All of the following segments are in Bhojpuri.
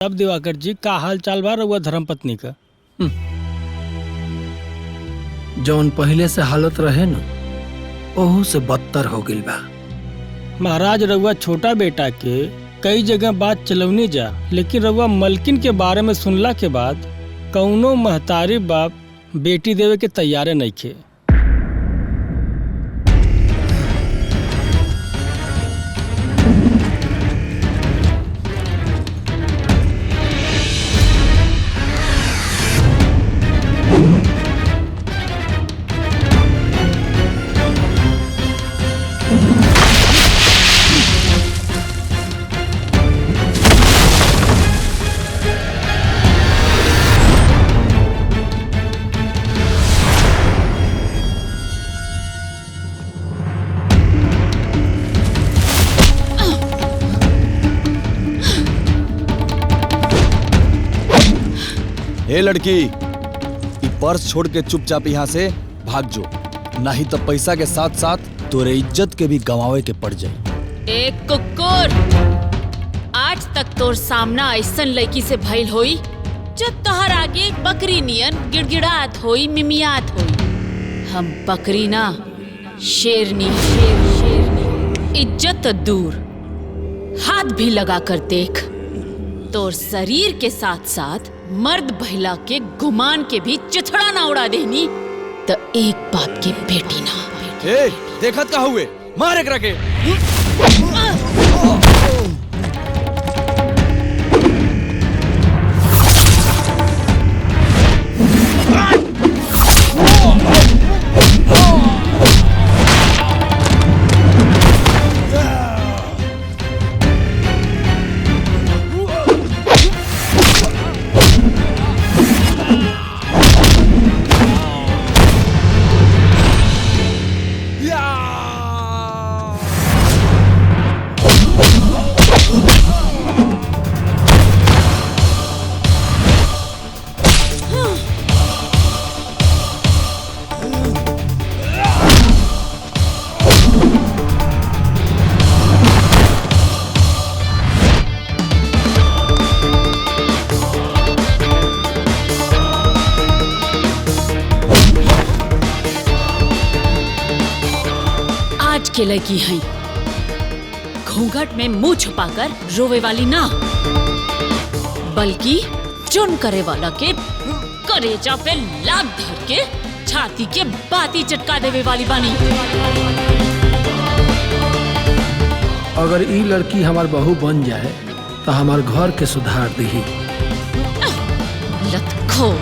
अब दिवाकर जी का हाल चाल बा रउआ धर्मपत्नी का? जौन पहले से हालत रहे न ओहू से बदतर हो गइल बा। महाराज रउआ छोटा बेटा के कई जगह बात चलवनी जा, लेकिन रउआ मलकिन के बारे में सुनला के बाद कौनो महतारी बाप बेटी देवे के तैयारे नइखे। ए लड़की, ये पर्स छोड़ के चुपचाप यहाँ से भाग जो, नहीं तो पैसा के साथ साथ तोरे इज्जत के भी गंवावे के पड़ जाए। एक कुकुर, आज तक तोर सामना ऐसन लड़की से भइल होई जब तोहर आगे बकरी नियन गिड़गिड़ात होई, मिमियात होई। हम बकरी ना, शेरनी। इज्जत तो दूर, हाथ भी लगा कर देख। तोर शरीर के साथ साथ मर्द भइला के गुमान के भी चिथड़ा ना उड़ा देनी तो एक बाप की बेटी ना। ए, देखत का हुए, मार एकरा के। के लड़की हैं, घूंघट में मुंह छुपाकर रोवे वाली ना, बल्कि चुन करे वाला के करेजा पे लात धर के छाती के बाती चटका देवे वाली बानी। अगर ई लड़की हमार बहू बन जाए तो हमार घर के सुधार दही। लतखो।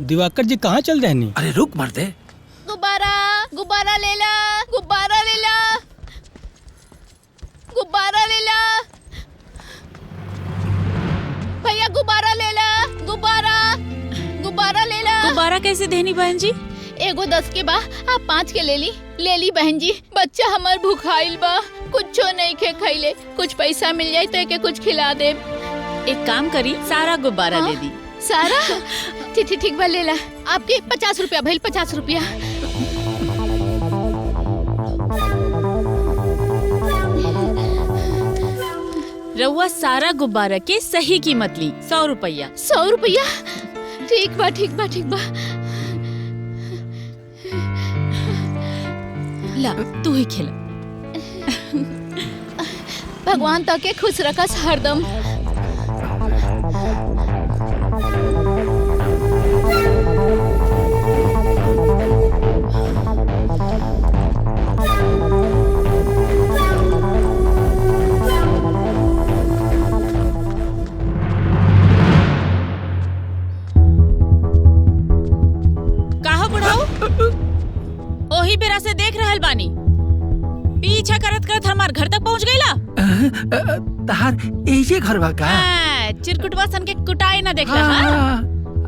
दिवाकर जी कहाँ चल रहनी? अरे रुक मर्दे। गुब्बारा, गुब्बारा ले ला, गुब्बारा ले ला, गुब्बारा ले ला। भैया गुब्बारा ले ला, गुब्बारा, गुब्बारा ले ला। गुब्बारा कैसे देनी बहन जी? एगो 10 के बा, आप 5 के ले ली बहन जी। बच्चा हमार भूखाइल बा, कुछो नहीं खे खैले। कुछ पैसा मिल जाए तो एके कुछ खिला दे। एक काम करी, सारा गुब्बारा दे दी। सारा? ठीक बा, ले ला। आपके 50 रुपया भइल, 50 रुपया। रउआ सारा गुब्बारा के सही कीमत ली, 100 रुपया। 100 रुपया? ठीक बा। ला तू ही खिला। भगवान तो के खुश रखस हरदम। ओही बेरा से देख रहल बानी, पीछा करत हमार घर तक पहुँच गईला। तहार ऐसे घर बा का? चिरकुटवा सन के कुटाई ना देखला।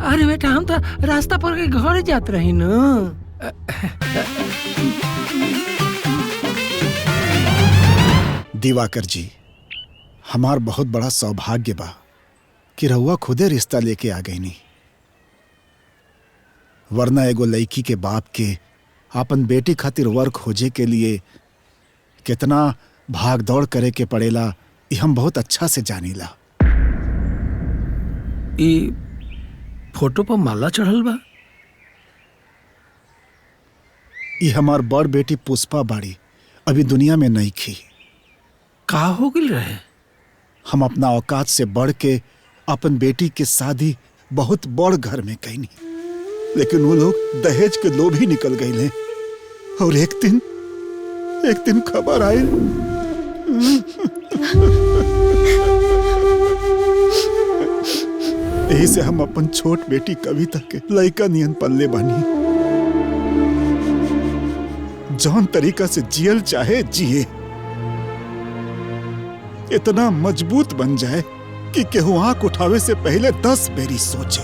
अरे बेटा, हम तो रास्ता पर के घर जात रही न। दिवाकर जी, हमार बहुत बड़ा सौभाग्य बा कि रहुआ खुदे रिश्ता लेके आ गई नी, वरना एगो लड़की के बाप के अपन बेटी खातिर वर खोजे के लिए कितना भाग दौड़ करे के पड़ेला, ये हम बहुत अच्छा से जानीला। ई फोटो पर माला चढ़ल बा। ये हमार बड़ बेटी पुष्पा बाड़ी, अभी दुनिया में नहीं खी। का हो गिल रहे? हम अपना औकात से बढ़ के अपन बेटी के शादी बहुत बड़ घर में कईनी, लेकिन वो लोग दहेज के लोभी निकल गए। और एक दिन खबर आई, यही से हम अपन छोट बेटी कविता के लइका नियन पल्ले बानी। जौन तरीका से जियल चाहे जिए, इतना मजबूत बन जाए कि केहू आंख उठावे से पहले 10 बेरी सोचे।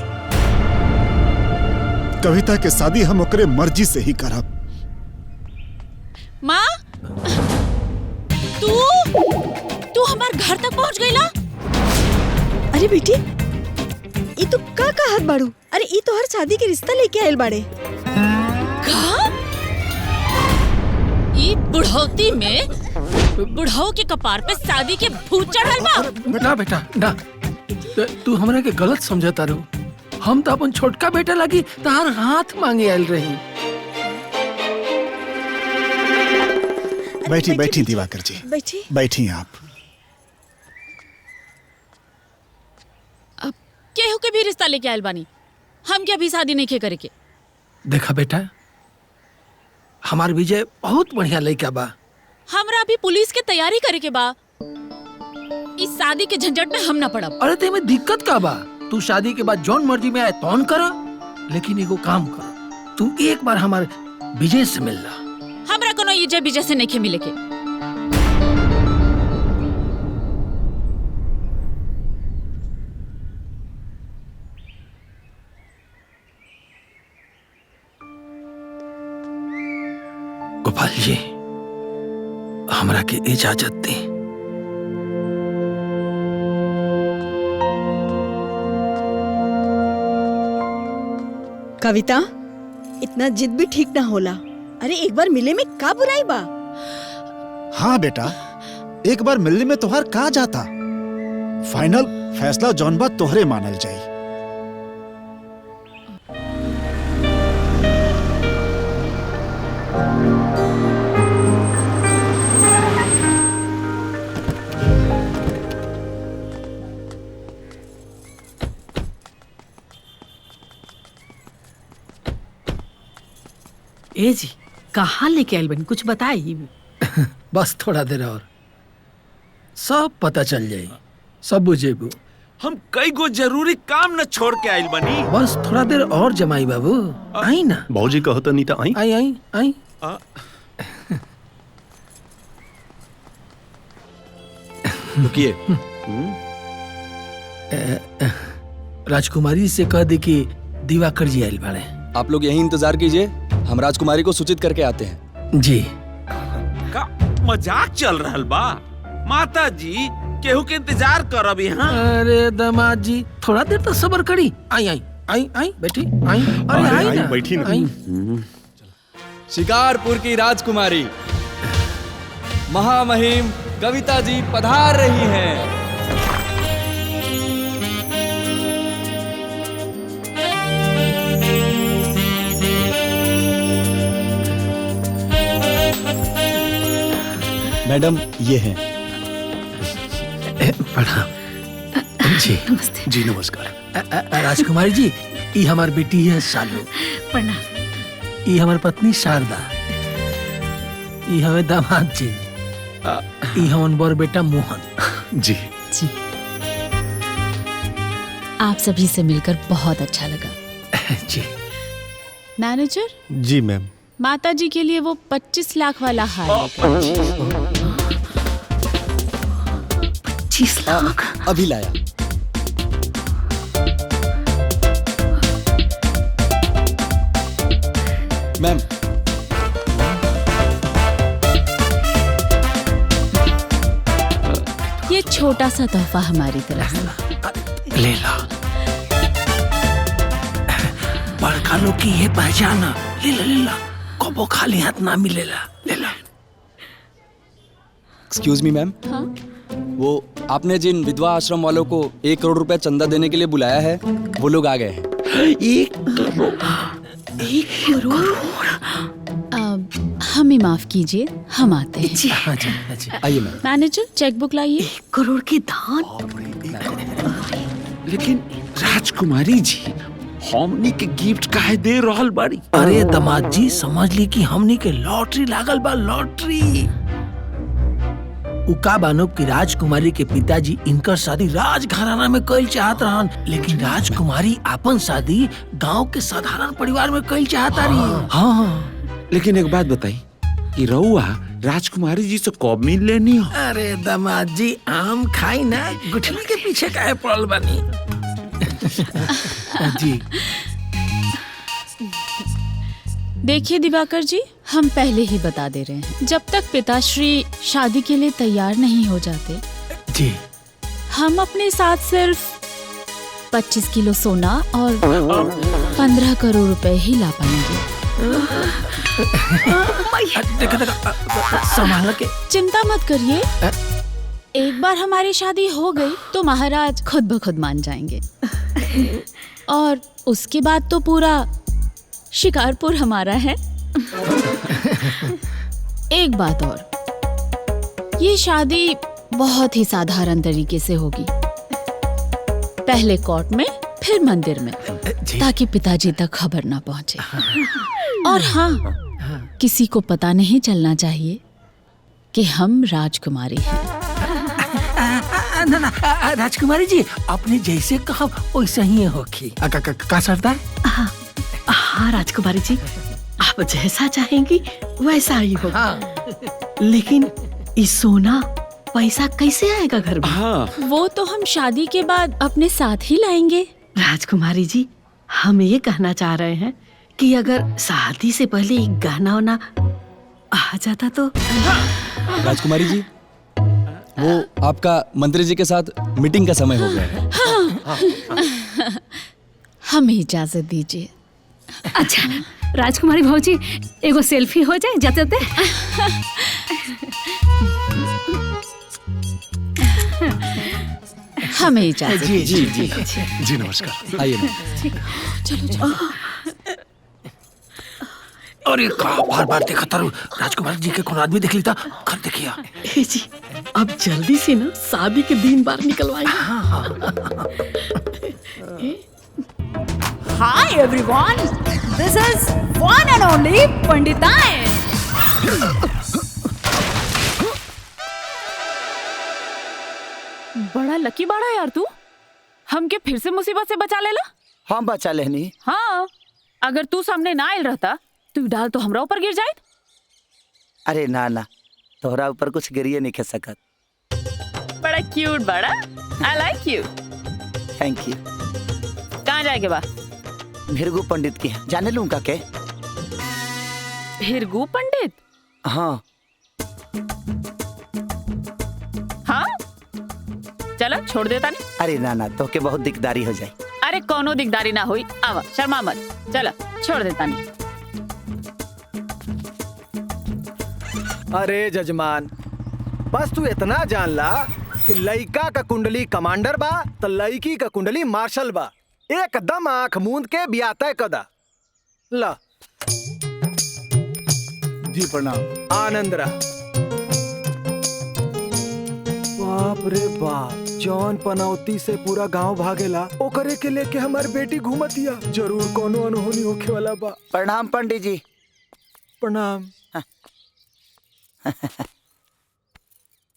कविता के शादी हम ओकरे मर्जी से ही करब। माँ, तू हमार घर तक पहुँच गईला? अरे बेटी, ई तू का कहत बाड़ू? अरे ई तो हर शादी के रिश्ता लेके आयल बाड़े। ई बुढ़ौती में बुढ़ऊ के कपार पे शादी के भूत चढ़ल बा। ना बेटा ना, तू हमरा के गलत समझता रू। हम तो अपन छोटका बेटा लगी तार हाथ मांगे आयल रही। बैठी बैठी दिवाकर जी, बैठी बैठी आप। अब केहू के भी रिश्ता लेके आयल बानी, हम क्या भी शादी नहीं के करे के। देखा बेटा, हमार विजय बहुत बढ़िया लड़का बा। हमरा भी पुलिस के तैयारी करे के बा। इस शादी के झंझट में हम ना पड़ब। अरे ते में दिक्कत का बा? तू शादी के बाद जौन मर्जी में आए तौन करा, लेकिन एगो काम कर, तू एक बार हमारे विजय से मिल ला। हमरा कोनो ये जय विजय से नहीं के मिले के। गोपाल जी, हमरा के इजाजत दी। कविता, इतना जिद भी ठीक ना होला। अरे एक बार मिले में का बुराई बा? हाँ बेटा, एक बार मिलने में तोहार का जाता। फाइनल फैसला जौन बा तोहरे मानल जाई। ए जी, कहाँ लेके आयल बनी? कुछ बताई। बस थोड़ा देर और सब पता चल जाई, सब बुझेबू। हम कई गो जरूरी काम न छोड़ के आइल बनी। बस थोड़ा देर और जमाई बाबू, आई ना। बाबूजी कहो तो नहीं था आई आई आई आई। रुकिए, राजकुमारी से कह दे कि दिवाकर जी आयल बाड़े। आप लोग यही इंतजार कीजिए, हम राजकुमारी को सूचित करके आते हैं। जी। का मजाक चल रहल बा? माता जी केहू के इंतजार करब यहाँ। अरे दामाद जी, थोड़ा देर तो सब्र करी। आई आई आई आई बेटी आई। अरे आई ना, बैठी ना। आई। शिकारपुर की राजकुमारी महामहिम कविता जी पधार रही हैं। मैडम ये हैं। प्रणाम जी। नमस्ते। जी नमस्कार। राजकुमारी जी, ये हमार बेटी है शालू। प्रणाम। ये हमार पत्नी शारदा। ये हमें दामाद जी। ये हमार बड़ बेटा मोहन। जी जी, आप सभी से मिलकर बहुत अच्छा लगा। जी। मैनेजर जी मैम। माता जी के लिए वो 25 लाख वाला हार लेकर। 25 लाख? अभी लाया। मैम, ये छोटा सा तोहफा हमारी तरफ से। ले ला। बड़का लोग की ये पहचान। ले ला ले ला। कबो खाली हाथ ना मिलेला। ले ला। एक्सक्यूज मी मैम, वो आपने जिन विधवा आश्रम वालों को 1 करोड़ रुपए चंदा देने के लिए बुलाया है, वो लोग आ गए हैं। 1 करोड़? हमें माफ कीजिए, हम आते हैं। हाँ जी, हाँ जी। आइए मैम। मैनेजर चेकबुक लाइए। 1 करोड़ की दान। लेकिन राजकुमारी जी, हमनी के गिफ्ट काहे दे रहल बाड़ी? अरे दामाद जी, समझ ली कि हमनी के लॉटरी लागल बा, लॉटरी। उका बानो कि राजकुमारी के पिताजी इनकर शादी राजघराना में कइल चाहत रहन, लेकिन राजकुमारी अपन शादी गांव के साधारण परिवार में कइल चाहता रही। हाँ। लेकिन एक बात बताई कि रउआ राजकुमारी जी से कब मिल लेनी हो? अरे दामाद जी, आम खाई ना, गुठली के पीछे काहे पड़ल बानी? जी देखिए दिवाकर जी, हम पहले ही बता दे रहे हैं, जब तक पिताश्री शादी के लिए तैयार नहीं हो जाते जी, हम अपने साथ सिर्फ 25 किलो सोना और 15 करोड़ रुपए ही ला पाएंगे। देखा संभाल के। चिंता मत करिए, एक बार हमारी शादी हो गई तो महाराज खुद ब खुद मान जाएंगे और उसके बाद तो पूरा शिकारपुर हमारा है। एक बात और, ये शादी बहुत ही साधारण तरीके से होगी, पहले कोर्ट में फिर मंदिर में, ताकि पिताजी तक खबर ना पहुंचे। और हाँ, किसी को पता नहीं चलना चाहिए कि हम राजकुमारी हैं। ना राजकुमारी जी, आपने जैसे कहा वैसे ही होगी। का सरदार? हाँ राजकुमारी जी, आप जैसा चाहेंगी वैसा ही होगा। लेकिन इस सोना पैसा कैसे आएगा घर में? वो तो हम शादी के बाद अपने साथ ही लाएंगे। राजकुमारी जी, हम ये कहना चाह रहे हैं कि अगर शादी से पहले एक गहना वहना आ जाता तो। राजकुमारी जी, वो आपका मंत्री जी के साथ मीटिंग का समय हो गया है। हमें इजाजत दीजिए। अच्छा राजकुमारी भौजी, एगो सेल्फी हो जाए जाते। हमें इजाजत। जी जी जी जी नमस्कार। आइए। चलो चलो। अरे बार बार देखा था राजकुमारी जी के कौन आदमी देख लेता। कर देखिया जी, अब जल्दी से ना शादी के दिन बार निकलवाइए। Hi everyone, this is one and only पंडिताइन। बड़ा लकी बाड़ा यार तू, हमके फिर से मुसीबत से बचा लेला। हम बचा लेनी। हाँ, अगर तू सामने ना आयल रहता तू डाल तो हमरा ऊपर गिर जाए। अरे ना ना, तोहरा ऊपर कुछ गिरिए नहीं खे सकत। बड़ा क्यूट बड़ा, I like you। Thank you. कहाँ जाएगे बा? भृगु पंडित की जाने लूँ का के? भृगु पंडित? हाँ हाँ, चलो छोड़ देता नहीं। अरे ना ना, तो के बहुत दिकदारी हो जाए। अरे कोनो दिकदारी ना हुई, आवा शर्मा मत, चलो छोड़ देता नहीं। अरे जजमान, बस तू इतना जान ला कि लइका का कुंडली कमांडर बा तो लइकी का कुंडली मार्शल बा। एकदम आंख मूंद के बिया तय कदा। ला जी प्रणाम। आनंद रहा। बाप रे बाप, जौन पनौती से पूरा गांव भागेला ओकरे के लेके हमार बेटी घूमतिया। जरूर कोनो अनहोनी होखे वाला बा। प्रणाम पंडित जी। प्रणाम।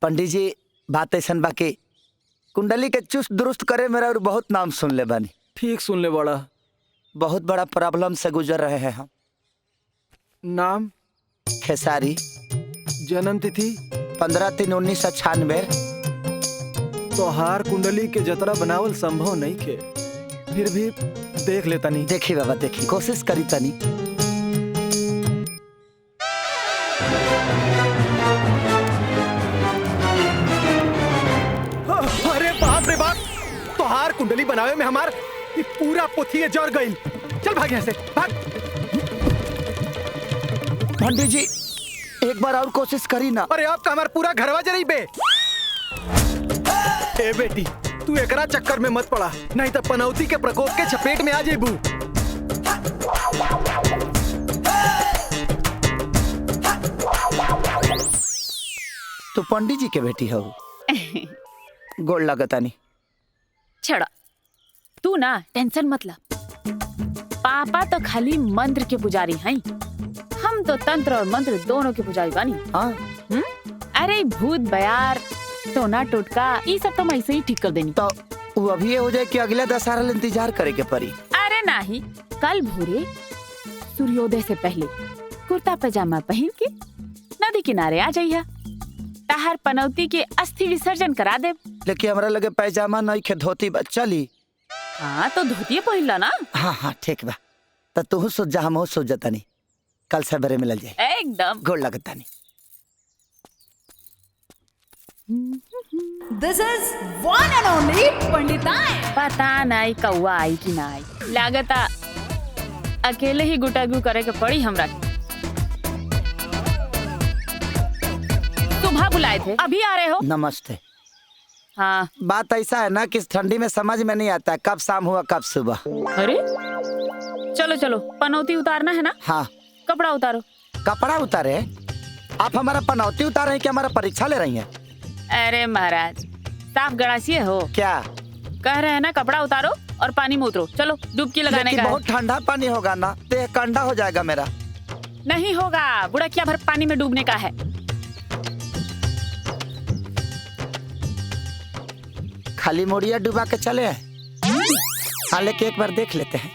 पंडित जी, बात ऐसा बाकी कुंडली के चुस्त दुरुस्त करे मेरा और बहुत नाम सुन ले बानी। ठीक सुन ले बड़ा। बहुत बड़ा प्रॉब्लम से गुजर रहे हैं हम। नाम? खेसारी। जन्म तिथि? 15/3/1996। तोहार कुंडली के जतरा बनावल संभव नहीं के, फिर भी देख लेता नहीं। देखी बाबा देखी, कोशिश करी तनी। अरे बाप रे बाप, तोहार कुंडली बनावे में हमार ये पूरा पोथी जड़ गई। चल भाग यहाँ से, भाग। पंडित जी एक बार और कोशिश करी ना। अरे आपका हमारा पूरा घरवा जरी बे। ए बेटी तू एकरा चक्कर में मत पड़ा, नहीं तो पनौती के प्रकोप के चपेट में आ जेबू। तू पंडित जी के बेटी हो? गोड़ लगता नहीं। छड़ा तू ना टेंशन मत ला। पापा तो खाली मंत्र के पुजारी हैं, हम तो तंत्र और मंत्र दोनों के पुजारी बानी। हाँ अरे भूत बयार टोना टोटका ये सब तो मैं ऐसे ही ठीक कर देनी। तो वो अभी ये हो जाए कि अगले दशहरा इंतजार करे के पड़ी। अरे नहीं, कल भोरे सूर्योदय से पहले कुर्ता पजामा पहन के नदी किनारे आ जाइए, ताहर पनौती के अस्थि विसर्जन करा दे। लेकिन हमरा लगे पैजामा नहीं खे धोती बा चली। हाँ तो धोती पहन ला ना। हाँ हाँ ठीक बा, तो तू सोच जा हम सोच जाता नहीं, कल सवेरे मिल जाए। एकदम गोड़ लगता नहीं। This is one and only पंडिताएं। पता नहीं कौआ आई कि ना आई, लागता अकेले ही गुटागु करे के पड़ी हमरा। सुबह बुलाए थे, अभी आ रहे हो? नमस्ते। हाँ बात ऐसा है ना कि इस ठंडी में समझ में नहीं आता कब शाम हुआ कब सुबह। अरे चलो चलो पनौती उतारना है ना। हाँ कपड़ा उतारो। कपड़ा उतारे? आप हमारा पनौती उतार रहे हैं कि हमारा परीक्षा ले रही हैं? अरे महाराज साफ गड़ासिए हो क्या? कह रहे हैं ना कपड़ा उतारो और पानी में उतरो। चलो डुबकी लगाने का। बहुत ठंडा पानी होगा ना, देह कंडा हो जाएगा मेरा। नहीं होगा, बुढ़किया भर पानी में डूबने का है। खाली मोड़िया डुबा के चले हैं। हाँ लेके एक बार देख लेते हैं।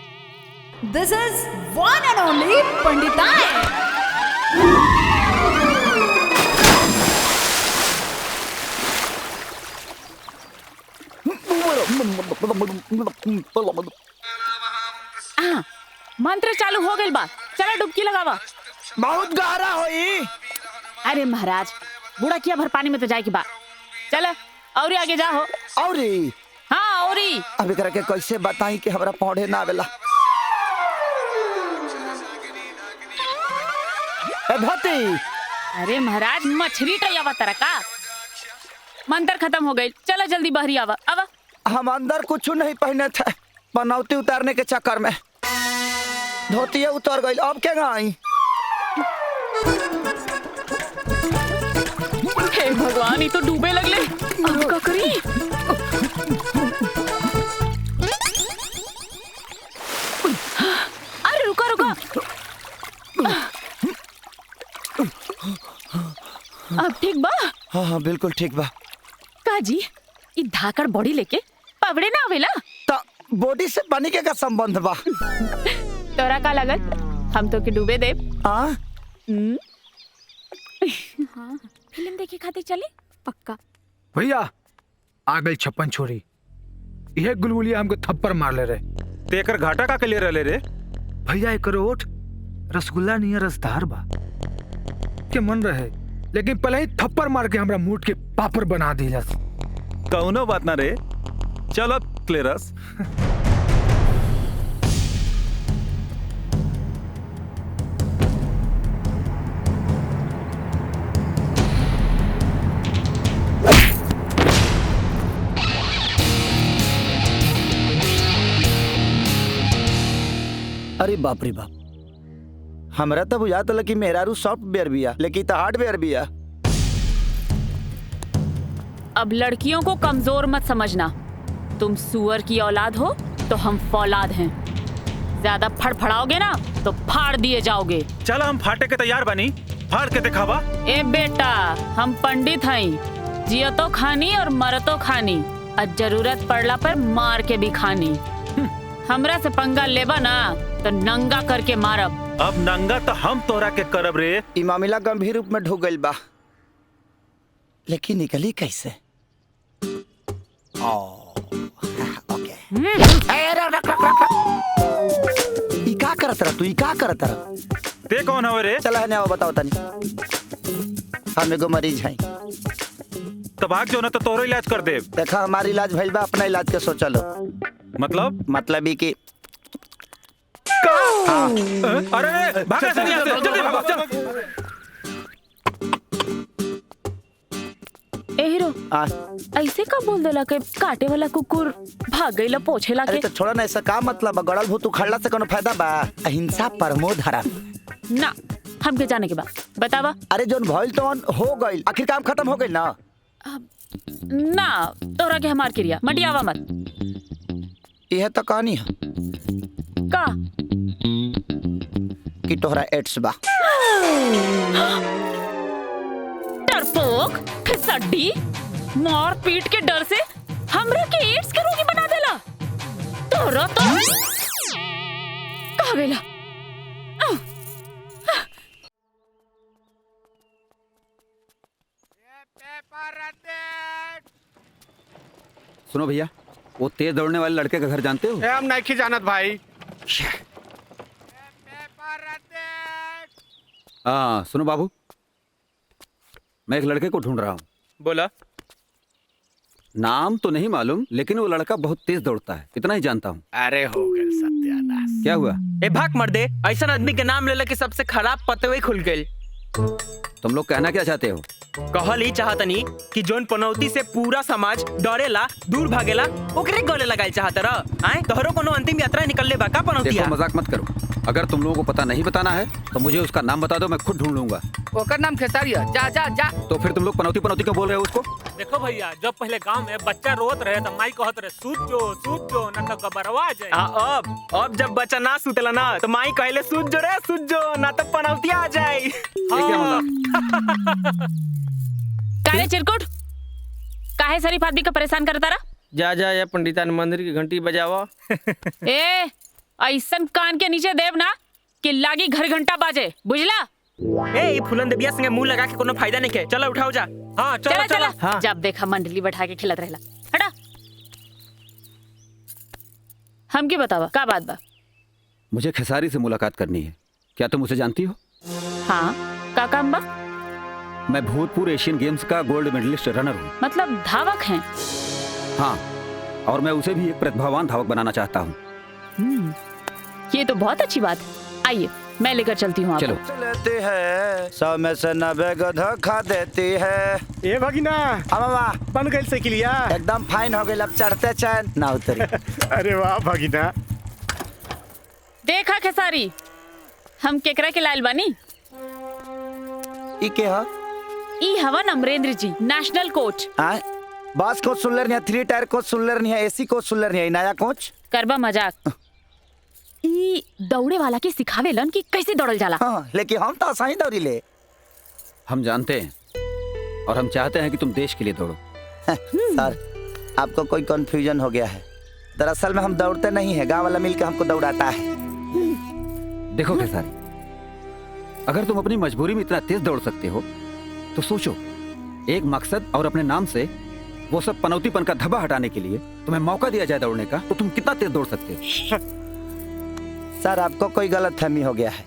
This is one and only पंडिताएं। मंत्र चालू हो गई बा, चलो डुबकी लगावा। बहुत गहरा होई। अरे महाराज बुढ़किया भर पानी में तो जाए की बात। चलो और आगे जाओ। और हाँ और अभी करके कैसे बताई कि हमरा पौधे ना आवेला। भती अरे महाराज मछली टैयावा तरह का। मंत्र खत्म हो गई, चलो जल्दी बहरी आवा। आवा हम अंदर कुछ नहीं पहने थे, पनौती उतारने के चक्कर में धोतिया उतर गई। अब क्या गाई? हे भगवान ये तो डूबे लगले, अब का करी? अरे रुका रुका, अब ठीक बा? हाँ हाँ बिल्कुल ठीक बा। काजी ये धाकड़ बॉडी लेके पवड़े ना आवेला? तो बॉडी से पानी के का संबंध बा? तोरा का लगल हम तो के डूबे दे। हाँ हाँ फिल्म देखे खातिर चले पक्का। भैया आ गई 56 छोरी, यह गुलगुलिया हमको थप्पड़ मार ले रहे। तेकर घाटा का के ले रहे रे? भैया एक ओठ रसगुल्ला नहीं है, रसदार बा के मन रहे, लेकिन पहले ही थप्पड़ मार के हमरा मूड के पापड़ बना दिया। कौनो बात ना रे, चलो क्लियरस। अरे बाप रे बाप, हमरा तो बुझाता लगी मेहरारू सॉफ्टवेयर बिया, लेकिन तो हार्डवेयर बिया। अब लड़कियों को कमजोर मत समझना, तुम सुअर की औलाद हो तो हम फौलाद हैं। ज्यादा फड़फड़ाओगे ना तो फाड़ दिए जाओगे। चल हम फाटे के तैयार बनी, फाड़ के दिखावा। ए बेटा हम पंडित हैं, जियतो खानी और मरतो खानी, और जरूरत पड़ला पर मार के भी खानी। हमरा से पंगा लेबा ना तो नंगा करके मारब। अब नंगा तो हम तोरा के करब रे। ई मामला गंभीर रूप में ढुक गइल बा, लेकिन निकली कैसे? ई का करत रहा तू? ई का करत रहा? ते कौन हो रे? चला है ना बताओ तनी। हम एगो मरीज हैं। तो भाग जो ना तो तोरो इलाज कर दे। देखा हमारी इलाज भइल बा, अपना इलाज के सोचलो। मतलब ही कि अरे भागा सर यहाँ से, जल्दी भागो, चल। ए हीरो ऐसे का बोल देला के काटे वाला कुकुर भाग गईला पोछे अरे लाके? तो छोड़ा ना, ऐसा का मतलब गड़ल भूत उखड़ला से कोनो फायदा बा? अहिंसा परमो धर्म। ना हमके जाने के बाद बतावा। अरे जोन भइल तो हो गइल, आखिर काम खत्म हो गइल ना। ना तोरा के हमार क्रिया मटियावा मत। यह तो कहानी है का कि तोहरा एड्स बा। डरपोक फिसड्डी मार पीट के डर से हमरा के एड्स के रोगी बना देला। तोरा तो कहाँ गेला? सुनो भैया, वो तेज दौड़ने वाले लड़के का घर जानते हो? हम नहीं जानत भाई। हाँ सुनो बाबू, मैं एक लड़के को ढूंढ रहा हूँ। बोला। नाम तो नहीं मालूम, लेकिन वो लड़का बहुत तेज दौड़ता है, इतना ही जानता हूँ। अरे हो गए सत्यानाश। क्या हुआ? ए भाग मर दे, ऐसा आदमी के नाम ले के सबसे खराब पतवे खुल गए। तुम लोग कहना क्या चाहते हो? कहल ही चाहतनी कि जोन पनौती से पूरा समाज डरेला दूर भागेला ओकरे गले लगाई चाहत रह। आए तोहरो कोनो अंतिम यात्रा निकलले बा का पनौती? देखो मजाक मत करो, अगर तुम लोगों को पता नहीं बताना है तो मुझे उसका नाम बता दो, मैं खुद ढूंढ लूंगा। ओकर नाम खेसारिया। जा जा जा। तो फिर तुम लोग पनौती पनौती क्यों बोल रहे हो उसको? देखो भैया, जब पहले गांव में बच्चा रोत रहे तो माई कहत रहे सूत जो न तो गबरवा आ जाए। अब जब बच्चा ना सुतेला ना तो माई कहले सूत जो ना तो पनौती आ जाए। काहे चिरकुट काहे शरीफ आदमी का परेशान करता रहा? जा जा या पंडितान मंदिर की घंटी बजावा। ए ऐसन कान के नीचे देव ना कि लागी घर घंटा बाजे, बुझला? ए फुलन देविया संगे मुंह लगा के कोनो फायदा नहीं के। चलो उठाओ जा। हाँ चला चला। हाँ। जब देखा मंडली बैठा के खिलत रहला। हटा। हम की बतावा का बात बा? मुझे खेसारी से मुलाकात करनी है, क्या तुम उसे जानती हो? हाँ का काम बा? मैं भूतपूर्व एशियन गेम्स का गोल्ड मेडलिस्ट रनर हूँ। मतलब धावक हैं? हाँ, और मैं उसे भी एक प्रतिभावान धावक बनाना चाहता हूँ। ये तो बहुत अच्छी बात है। आइए मैं लेकर चलती हूँ आपको। चलो। लेती है 100 में से 90 को धोखा देती है। ए भगिना, मामा बन गई साइकिलिया। एकदम फाइन हो गई, अब चढ़ते चैन ना उतरी। अरे वाह भगिना। देखा खेसारी, हम केकरा के लाल बानी? ई के हा? ई हवन अमरेंद्र जी, नेशनल कोच। बस कोच सुन ले, 3 टायर कोच सुन ले, एसी कोच सुन ले, नया कोच। करबा मजाक। ई दौड़े वाला के सिखावेलन कि कैसे दौड़ल जाला। हाँ, लेकिन हम तो सही दौड़ी ले। हम जानते हैं और हम चाहते हैं कि तुम देश के लिए दौड़ो। सर, आपको कोई कंफ्यूजन हो गया है। दरअसल में हम दौड़ते नहीं है, गांव वाला मिलकर हमको दौड़ाता है। देखो खेसारी, अगर तुम अपनी मजबूरी में इतना तेज दौड़ सकते हो तो सोचो, एक मकसद और अपने नाम से वो सब पनौतीपन का धब्बा हटाने के लिए तुम्हें मौका दिया जाए दौड़ने का, तो तुम कितना तेज दौड़ सकते हो? सर, आपको कोई गलतफहमी हो गया है।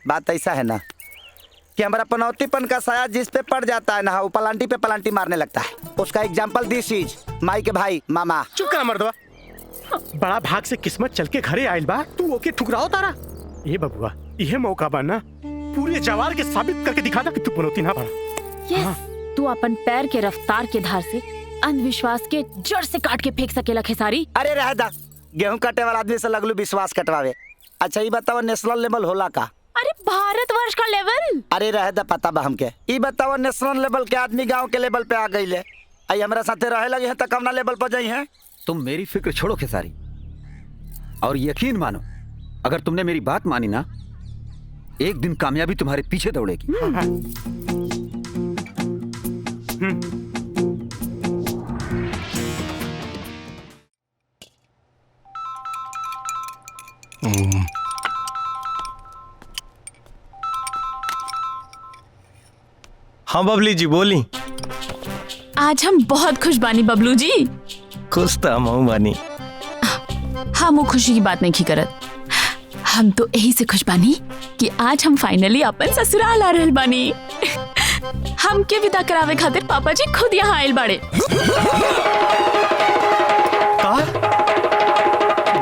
बात ऐसा है ना कि हमारा पनौतीपन का साया जिस पे पड़ जाता है ना, वो पलांटी पे पलांटी मारने लगता है। उसका एग्जाम्पल दिस इज माई के भाई मामा। चुप कर मर्दवा, बड़ा भाग से किस्मत चल के घरे आयल बा, तू ओके ठुकराओ तारा। ये बबुआ, यह मौका बा ना, पूरे जवार के साबित करके दिखा दा कि तू पनौती ना बड़ा। यस, तू अपन पैर के रफ्तार के धार से अंधविश्वास के जड़ से काट के फेंक सकेला खेसारी। अरे रह दा, गेहूं काटे वाला आदमी से लगलू विश्वास कटवावे। अच्छा ये बताओ, नेशनल लेवल होला का? अरे भारतवर्ष का लेवल। अरे रह दा, पता बा हमके। ये बताओ, नेशनल लेवल के आदमी गांव के लेवल पे आ गई ले, आई हमारे साथे रहे लगे हैं, तो कवना लेवल पर जाई है? तुम मेरी फिक्र छोड़ो खेसारी, और यकीन मानो, अगर तुमने मेरी बात मानी ना, एक दिन कामयाबी तुम्हारे पीछे दौड़ेगी। हाँ बबली जी बोली। आज हम बहुत खुश बानी बबलू जी। खुश तो हम बानी। हम वो खुशी की बात नहीं की करत, हम तो यही से खुश बानी कि आज हम फाइनली अपन ससुराल आ रहल बानी। हमके विदा करावे खातिर पापा जी खुद यहाँ आयल बाड़े।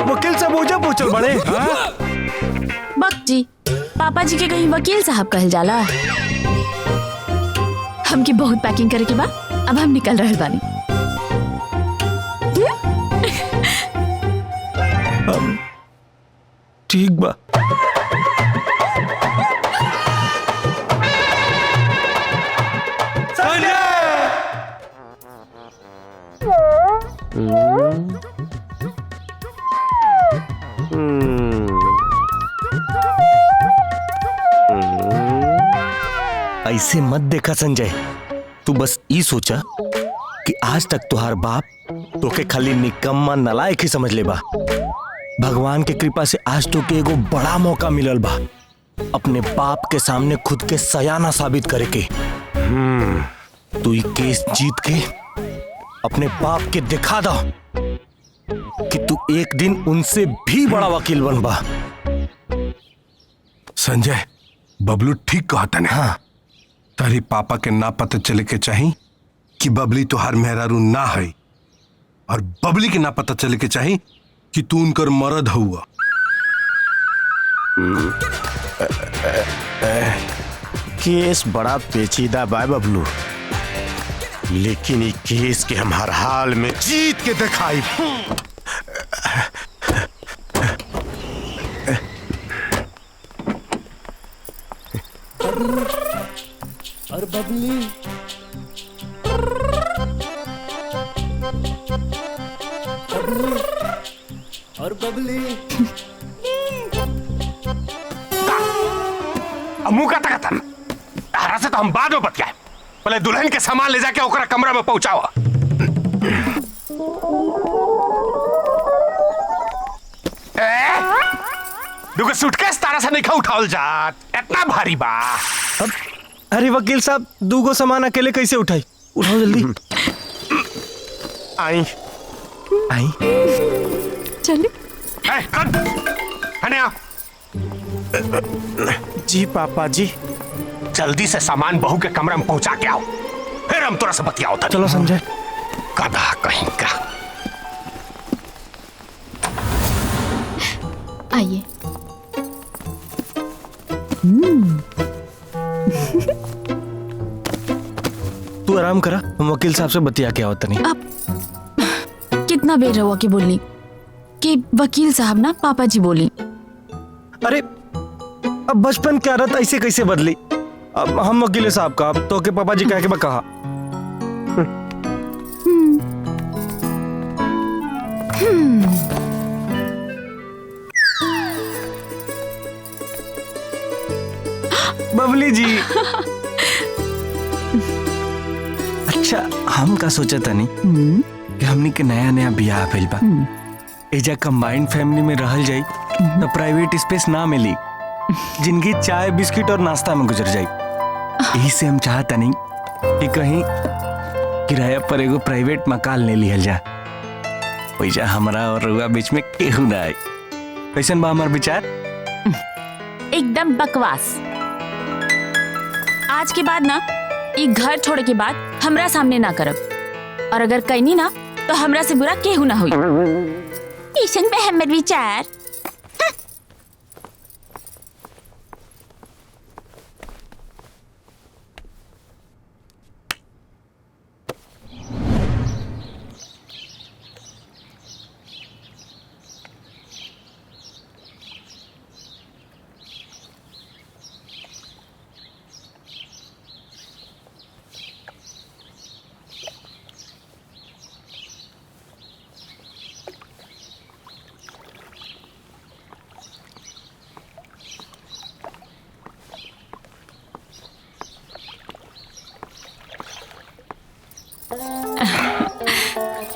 वकील साहब ओजा पूछल बड़े। पापा जी के कहीं वकील साहब कहल जाला। हमके बहुत पैकिंग करे के बा, अब हम निकल रहल बानी। ठीक बा। ऐसे मत देखा संजय, तू बस ई सोचा कि आज तक तुहार बाप तोके खाली निकम्मा नालायक ही समझ ले बा। भगवान के कृपा से आज तोके एगो बड़ा मौका मिलल बा अपने बाप के सामने खुद के सयाना साबित करे के। तू ई केस जीत के अपने बाप के दिखा दो कि तू एक दिन उनसे भी बड़ा वकील बनबा। संजय, बबलू ठीक कहता ने। हाँ, तारी पापा के ना पता चले के चाही कि बबली तुहार मेहरारू ना है, और बबली के ना पता चले के चाही कि तू उनकर मर्द हुआ। केस बड़ा पेचीदा बा बबलू, लेकिन ये केस के हम हर हाल में जीत के दिखाई। और बबली और बबली मुंह का तकतन तारा से तो हम बाद में बतियाए, पहले दुल्हन के सामान ले जाके ओकरा कमरा में पहुंचाओ। दुगो सूटकेस तारा से नहीं उठाओल जात, इतना भारी बा। अरे वकील साहब, दूगो सामान अकेले कैसे उठाई? उठाओ जल्दी। आई आई चल जी पापा जी, जल्दी से सामान बहू के कमरे में पहुंचा के आओ, फिर हम तुरंत से बतियाओ। चलो संजय। गधा कहीं का। आइए। तू आराम करा, हम वकील साहब से बतिया के आओ तनी। कितना बेर हुआ कि बोली कि वकील साहब ना पापा जी बोली। अरे अब बचपन की आदत ऐसे कैसे बदली? अब हम वकील साहब का, अब तो के पापा जी कह के कहा। बबली जी। अच्छा, हम का सोचा था नहीं कि हमनी के नया नया बियाह भइल बा, एजा कंबाइंड फैमिली में रहल जाई तो प्राइवेट स्पेस ना मिली, जिंदगी चाय बिस्किट और नाश्ता में गुजर जाई। यही से हम चाहता नहीं कि कहीं किराया पर एगो प्राइवेट मकान ले लिया जा, वैसा हमारा और रुआ बीच में केहू ना आए। कैसन बा हमार विचार? एकदम बकवास। आज के बाद ना ये घर छोड़े के बाद हमरा सामने ना करब, और अगर कहनी ना तो हमरा से बुरा केहू ना हुई। ईशन पे हमर विचार।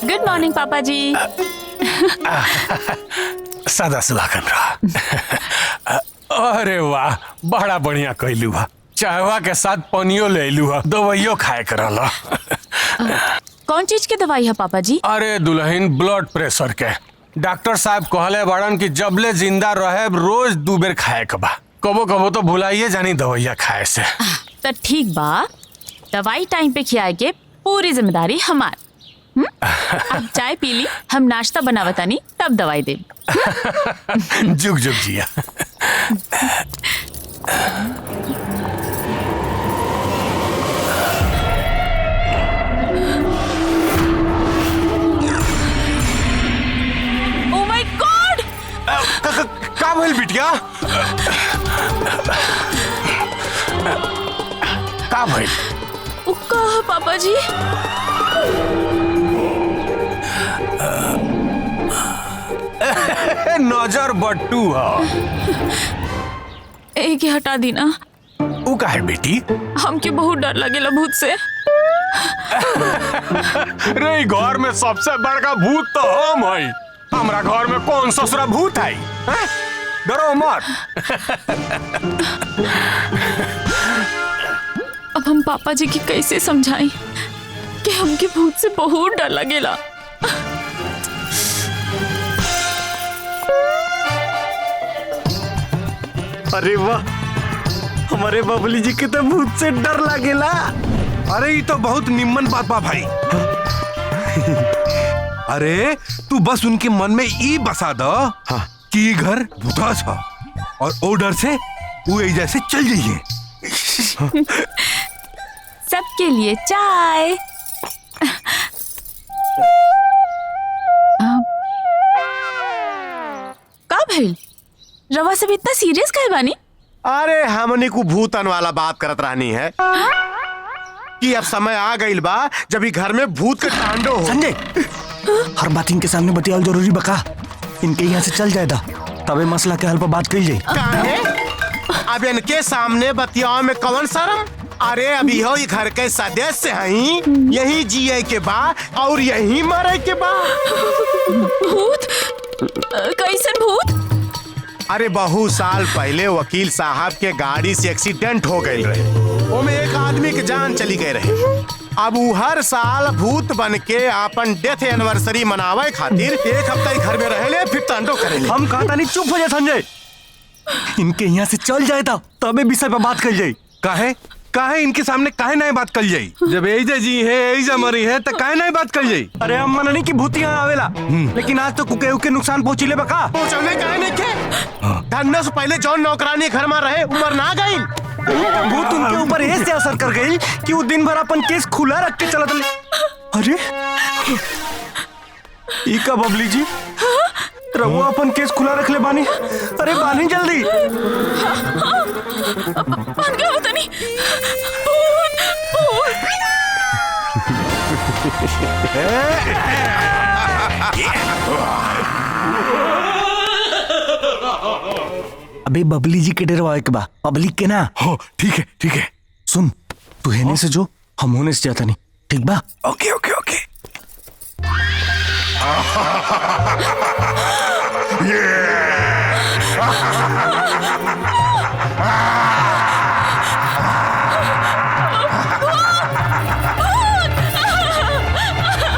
गुड मॉर्निंग पापा जी। सदा सुहागन रहा। अरे वाह, बड़ा बढ़िया कहलू हा। चाहवा के साथ पनियो ले लू हा, दवाइयो खाए करला। कौन चीज के दवाई है पापा जी? अरे दुल्हन, ब्लड प्रेशर के। डॉक्टर साहब कहले बड़न कि जबले जिंदा रहे रोज 2 बेर खाए के बा। कबो कबो तो भुलाइए जानी दवाइया खाए से। तो ठीक बा, दवाई टाइम पे खियाए के पूरी जिम्मेदारी हमार। अब चाय पी ली, हम नाश्ता बनावतानी तब दवाई दे। जुग जुग जिया। Oh my God! का भइल बिटिया? का भइल? ओ कहा पापा जी? नजर बट्टू एक ही हटा दी ना। ऊ का है बेटी? हमके बहुत डर लगेला भूत से। रे घर में सबसे बड़का भूत तो हम हई। हमरा घर में कौन ससुरा भूत है? डरो मत। अब हम पापा जी की कैसे समझाएं कि हमके भूत से बहुत डर लगेला। अरे वाह, हमारे बबली जी के तो भूत से डर लगेला। अरे ये तो बहुत निम्न बात बा भाई। अरे तू बस उनके मन में ई बसा दो कि ये घर भूता था और ओ डर से वो एजा से चल जाइए। सबके लिए चाय। का भइल? रवा सब इतना सीरियस काहे बानी? अरे हमने को भूतन वाला बात करत रहनी है कि अब समय आ गइल बा जब ही घर में भूत के तांडव हो। संजय, हर बात इनके सामने बतियाल जरूरी बका। इनके यहाँ से चल जाएगा तबे मसला के हल पर बात करी जाए। काहे? अब इनके सामने बतियाओ में कौन शर्म? अरे अभी हो ये घर के सदस्य हैं, यही जिए के बा और यही मरे के बा। भूत? कैसन भूत? अरे बहुत साल पहले वकील साहब के गाड़ी से एक्सीडेंट हो गई रहे, ओमे एक आदमी की जान चली गई रहे। अब वो हर साल भूत बन के अपन डेथ एनिवर्सरी मनावे खातिर एक हफ्ता ही घर में रहेले, फिर तांडव करेले। हम कहता नहीं, चुप हो जाए संजय। इनके यहाँ से चल जाए था तबे विषय पर बात कर जाए। काहे काहे इनके सामने काहे नहीं बात कर जाई? जब एजा जी है एजा मरी है तो काहे नहीं बात कर जाई? अरे हम मननी की भूतियां आवेला, लेकिन आज तो कुकेहू के नुकसान पहुंचिले बका। पहुंचने काहे नहीं के? धन्ना से पहले जौन नौकरानी घर में रहे उम्र ना गई। भूत उनके ऊपर ऐसे असर कर गई कि वो दिन भर अपन केस खुला रख के चलत रहे। अरे ई का बबली जी, रघु अपन केस खुला रख ले बानी। अरे बानी जल्दी। मान गया होता नहीं। अबे बबली जी के डरवाए के बा, पब्लिक के ना। हो ठीक है ठीक है। सुन, तू हेने से जो, हम होने से जाता नहीं, ठीक बा? ओके ओके ओके।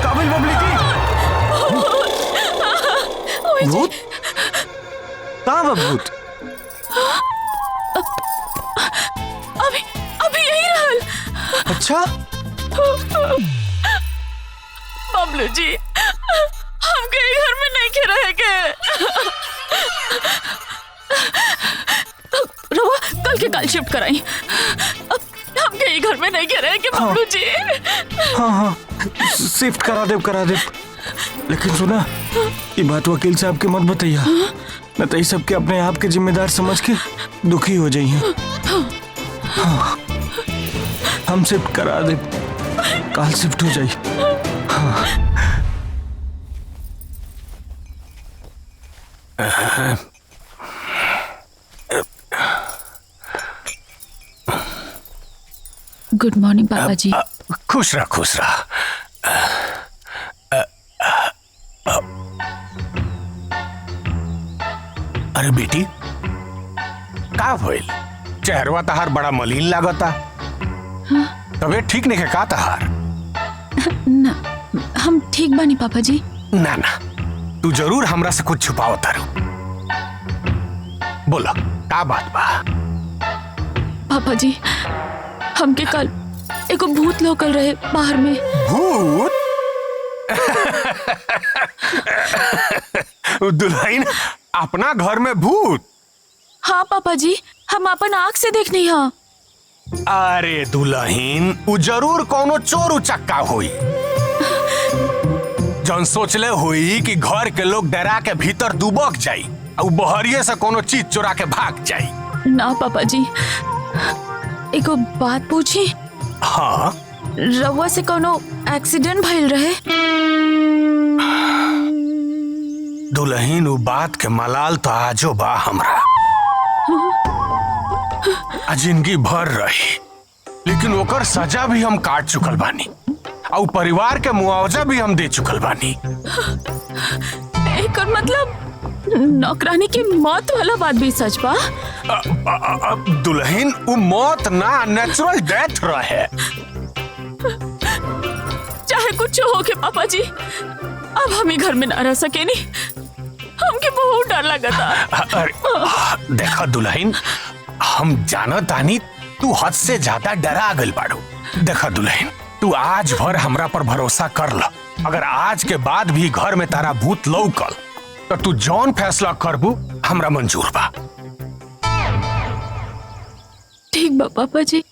काबिल बबली जी। भूत? कहाँ बा भूत? अभी अभी यही रहल। अच्छा? बबलू जी, हम कहीं घर में नहीं खे रहे के। रवा कल के कल शिफ्ट कराई। हम कहीं घर में नहीं खे रहे के बबलू जी। हाँ हाँ, शिफ्ट करा दे। लेकिन सुना, ये बात वकील साहब के मत बताइए, न तो ये सबके अपने आप के जिम्मेदार समझ के दुखी हो जाइए। हाँ, हम शिफ्ट करा दे, कल शिफ्ट हो जाइए। हाँ। गुड मॉर्निंग पापा जी। खुश रह खुश रह। अरे बेटी, का भइल? चेहरवा तहार बड़ा मलिन लागता। तबीयत ठीक नहीं है का तहार? ना, हम ठीक बानी पापा जी। ना ना, तू जरूर हमरा से कुछ छुपाओ तारू। बोला का बात बा? पापा जी, हमके कल एको भूत लोकल रहे बाहर में। भूत? दुल्हन, अपना घर में भूत? हाँ पापा जी, हम अपन आँख से देखनी है। अरे दुल्हन, उ जरूर कोनो चोर उचक्का हुई जौन सोचले हुई कि घर के लोग डरा के भीतर डूबक जाई और बहरिए से कोनो चीज चुरा के भाग जाई। ना पापा जी, एगो बात पूछी। हाँ रउआ से कोनो एक्सीडेंट भइल रहे? दुल्हन, उ बात के मलाल तो आजो बा हमरा, जिंदगी भर रही, लेकिन ओकर सजा भी हम काट चुकल बानी और परिवार के मुआवजा भी हम दे चुकल बानी। एकर मतलब नौकरानी की मौत वाला बात भी सच बा? दुल्हन, उ मौत ना, नेचुरल डेथ रहे। चाहे कुछ हो के पापा जी, अब हम ही घर में ना रह सके नी, हमके बहुत डर लगता। अरे देखा दुल्हन, हम जाना तानी तू हद से ज्यादा डरा गल बाड़ू। देखा दुल्हन, तू आज भर हमरा पर भरोसा कर ल। अगर आज के बाद भी घर में तारा भूत लौकल तो तू जौन फैसला करबू हमरा मंजूर बा। ठीक बा पापा जी।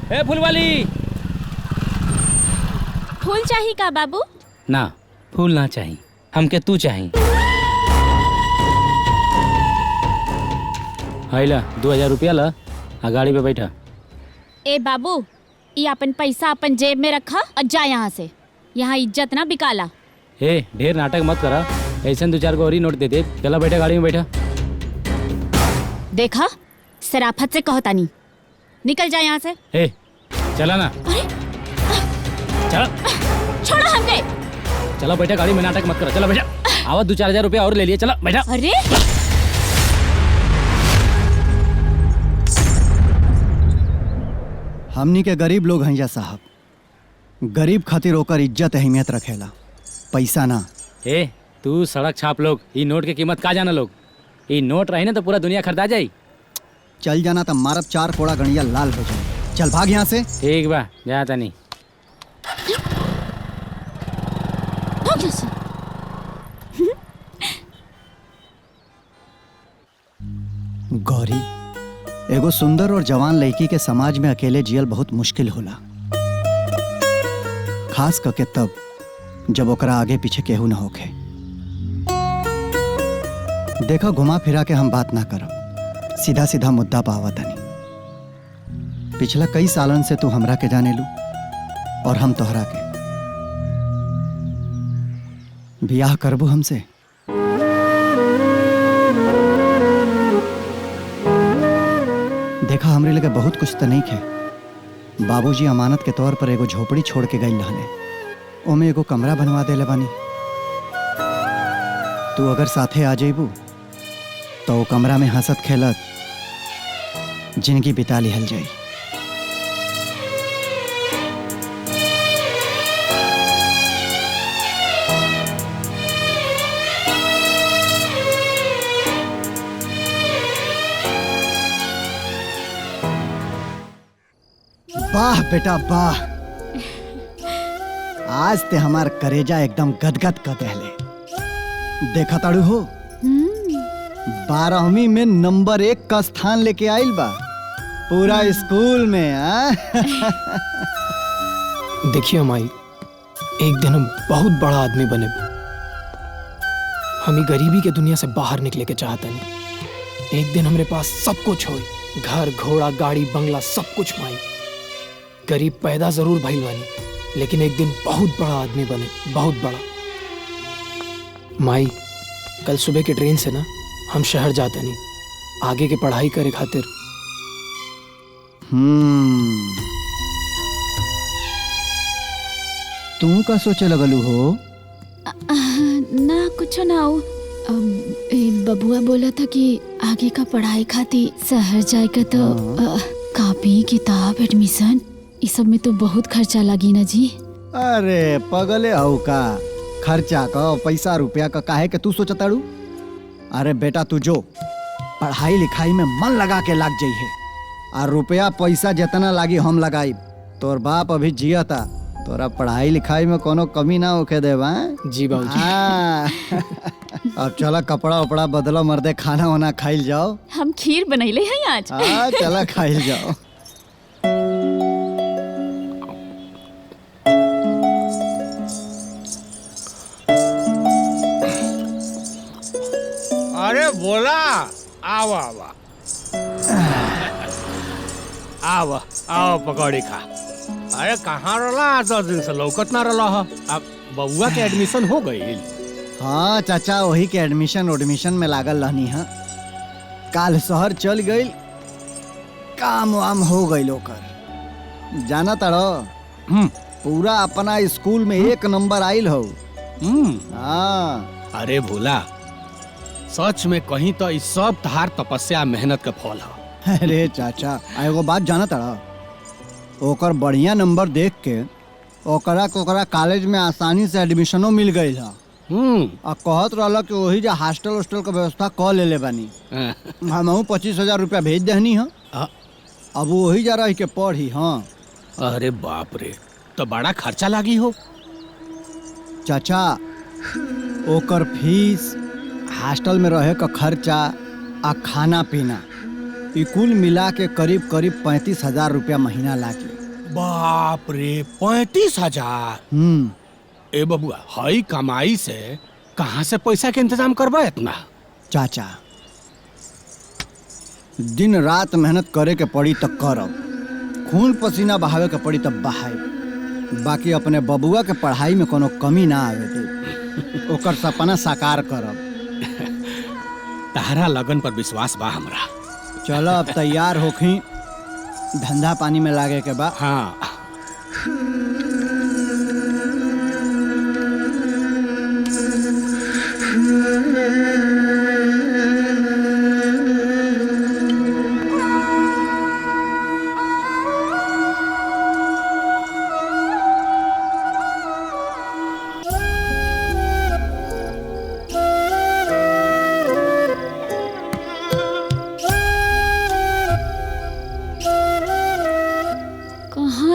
ए फूलवाली, फूल चाहिए का बाबू? ना फूल ना चाहिए, हमके तू चाहिए। हाइला 2000 रुपया ला, आ गाड़ी पे बैठा। ए बाबू, ये अपन पैसा अपन जेब में रखा और जा यहाँ से। यहाँ इज्जत ना बिकाला। ए ढेर नाटक मत करा, ऐसे 2-4 को और ही नोट दे दे। चला बैठा, गाड़ी में बैठा। देखा, शराफत से कहता नहीं, निकल जा यहाँ से। ए चला ना। चला, छोड़ो हमके। चला बैठा, गाड़ी में नाटक मत करा। चला बैठा, आवा 2-4 हजार रुपया और ले लिए। चला बैठा। अरे हमनी के गरीब लोग हैं साहब, गरीब खातिर ओकर इज्जत अहमियत रखेला, पैसा ना। ए तू सड़क छाप लोग, ई नोट के कीमत का जाना लोग? ई नोट रही ना तो पूरा दुनिया खरीदा जाई। चल जाना तो मारब 4 कोड़ा गणिया लाल हो जाए। चल भाग यहाँ से। ठीक बा, जाता नहीं। गौरी, एगो सुंदर और जवान लड़की के समाज में अकेले जियल बहुत मुश्किल होला, खास करके तब जब ओकरा आगे पीछे केहू न होखे। देखा, घुमा फिरा के हम बात ना करब, सीधा सीधा मुद्दा पे आवत हनी। पिछला कई सालन से तू हमरा के जाने लू और हम तोहरा के। बियाह करबू हमसे? देखा, हमरे लगे बहुत कुछ तो नहीं खे। बाबूजी अमानत के तौर पर एगो झोपड़ी छोड़ के गई रहले, ओमे एगो कमरा बनवा देले बानी। तू अगर साथे आ जाइबू तो वो कमरा में हंसत खेलत जिंदगी बिता लिहल जाई। वाह बेटा वाह, आज ते हमार करेजा एकदम गदगद कर देले। देखा ताड़ू हो, 12वीं में नंबर 1 का स्थान लेके आइल बा पूरा स्कूल में। देखिए माई, एक दिन हम बहुत बड़ा आदमी बने, हम गरीबी के दुनिया से बाहर निकले के चाहता नहीं। एक दिन हमारे पास सब कुछ हो, घर घोड़ा गाड़ी बंगला सब कुछ। माई, गरीब पैदा जरूर भइल बानी, लेकिन एक दिन बहुत बड़ा आदमी बने, बहुत बड़ा। माई, कल सुबह के ट्रेन से ना हम शहर जाते नहीं, आगे के पढ़ाई करे खातिर। तू का सोचे लगलू हो? ना कुछ ना हो। बबुआ बोला था कि आगे का पढ़ाई खातिर शहर जाए का, तो कॉपी किताब एडमिशन इस सब में तो बहुत खर्चा लगी ना जी। अरे पगले हो का, खर्चा का पैसा रुपया का काहे के तू सोचताड़ू? अरे बेटा, तू जो पढ़ाई लिखाई में मन लगा के लग जाइए, और रुपया पैसा जितना लागी हम लगाई। तोर बाप अभी जियता, तोरा पढ़ाई लिखाई में कोनो कमी ना होके देवा। जी बाबूजी। अब चला कपड़ा उपड़ा बदलो मर्दे, खाना वाना खाइल जाओ। हम खीर बनैले हैं आज। चला खाइल जाओ। अरे बोला आवा आवा आवा आओ पकौड़ी खा। अरे कहाँ रहा 10 दिन से लौकत ना रहा। अब बउआ के एडमिशन हो गई। हाँ चाचा, वही के एडमिशन में लागल रहनी है। काल शहर चल गई, काम वाम हो गई ओकर। जाना तड़ो पूरा अपना स्कूल में 1 नंबर आइल हो। हाँ। अरे भोला, सच में कहीं तो इस सब तहार तपस्या मेहनत का फल है। अरे चाचा, एगो बात जाना तड़ा, ओकर बढ़िया नंबर देख के ओकरा कॉलेज में आसानी से एडमिशनो मिल गई है। आ कहत रहला कि वही जा हॉस्टल का व्यवस्था क ले बानी। हमहू 25,000 रुपया भेज देहनी है। अब वही जा रही के पढ़ी। हाँ। अरे बाप रे, तो बड़ा खर्चा लागी हो। चाचा, ओकर फीस, हॉस्टल में रहे का खर्चा आ खाना पीना, ई कुल मिला के करीब 35,000 रुपया महीना लागी। बाप रे, 35,000। ए बबुआ, हई कमाई से कहाँ से पैसा के इंतजाम करबा इतना? चाचा, दिन रात मेहनत करे के पड़ी तो करब, खून पसीना बहावे के पड़ी तब बहाए। बाकी अपने बबुआ के पढ़ाई में कोनो कमी ना आवे दे। ओकर सपना साकार करब। तहरा लगन पर विश्वास बा हमरा। चलो अब तैयार होखी, धंधा पानी में लागे के बा। हाँ।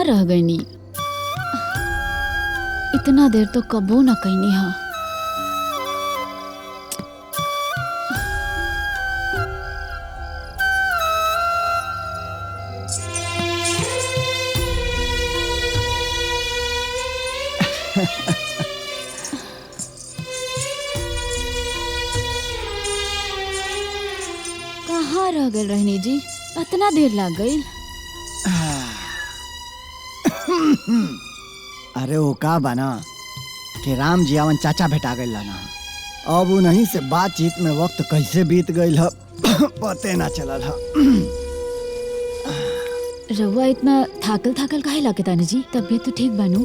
रह गईनी, इतना देर तो कबो न कईनी। हाँ, कहाँ रह गए रहनी जी, इतना देर लग गई। अरे वो का बना कि राम जियावन चाचा भेटा गई ना। अब उन्हीं से बातचीत में वक्त कैसे बीत गई है पते ना चलल है। रउआ इतना थाकल काहे लागे तानी जी? तबीयत तो ठीक बानू?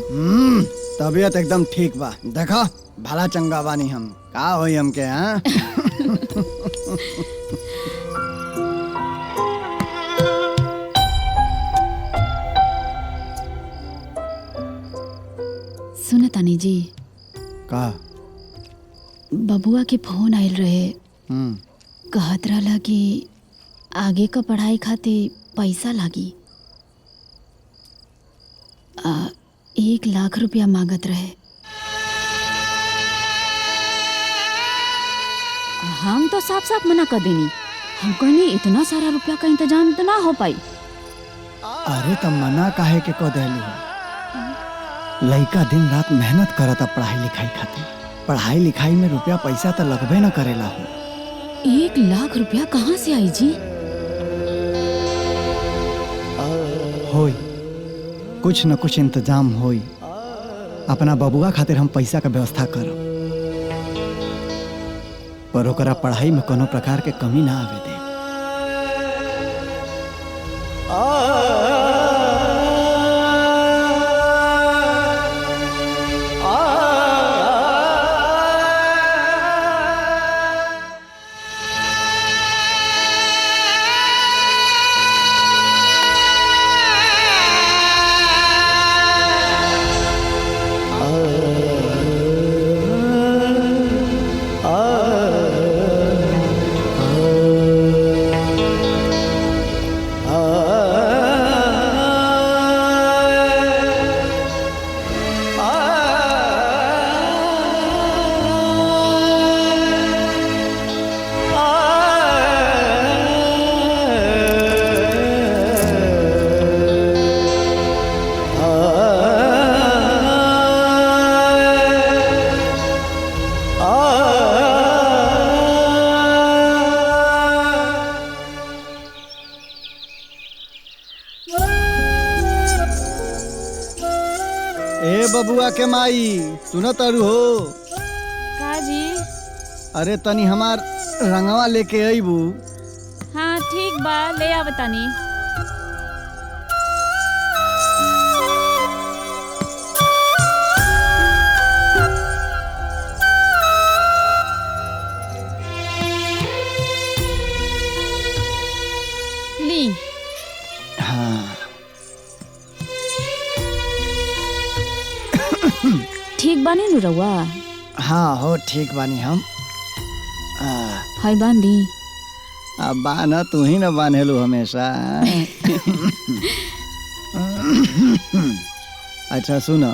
तबीयत एकदम ठीक बा। देखो भला चंगा बानी हम। का होई हमके? हाँ। सुन तानी जी, का बबुआ के फोन आयल रहे। कहत रहला कि आगे का पढ़ाई खातिर पैसा लागी। 1 लाख रुपया मांगत रहे। हम तो साफ साफ मना कर देनी। हम कहनी इतना सारा रुपया का इंतजाम तो ना हो पाई। अरे तब मना काहे के कह देली? लड़का दिन रात मेहनत करता पढ़ाई लिखाई खातिर। पढ़ाई लिखाई में रुपया पैसा तो लगबे न करेला हो। 1 लाख रुपया कहाँ से आई जी? होई, कुछ न कुछ इंतजाम होई। अपना बबुआ खातिर हम पैसा का व्यवस्था करब, पर ओकरा पढ़ाई में कोनो प्रकार के कमी ना आवे दे। माई सुनो तारू हो। का जी? अरे तनी हमार रंगवा लेके अइबू। हाँ ठीक बा, ले आवतानी। ली। हाँ ठीक बानी नु रउआ? हाँ हो ठीक बानी हम। हाय बांधी। अब बाना तू ही न बांधेलू हमेशा। अच्छा सुनो,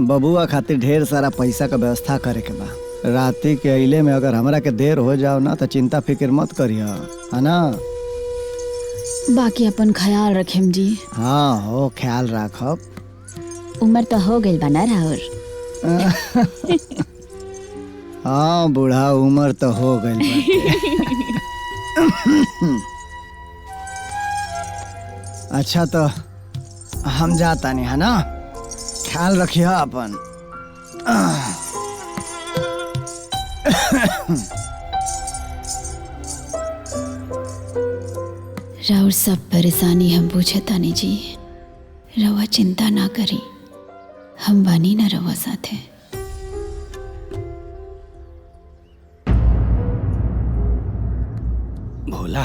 बबुआ खातिर ढेर सारा पैसा का व्यवस्था करे के बा। राती के अइले में अगर हमरा के देर हो जाओ ना तो चिंता फिक्र मत करियो, है ना? बाकी अपन ख्याल रखेम जी। हाँ हो ख्याल रखब। उम्र तो हो गई बना राउर। हाँ बूढ़ा उम्र तो हो गई। अच्छा तो हम जाता नहीं, है ना? ख्याल रखिए अपन। राउर सब परेशानी हम पूछे तानी जी, रवा चिंता ना करी, हम बानी ना रवा साथे। भोला,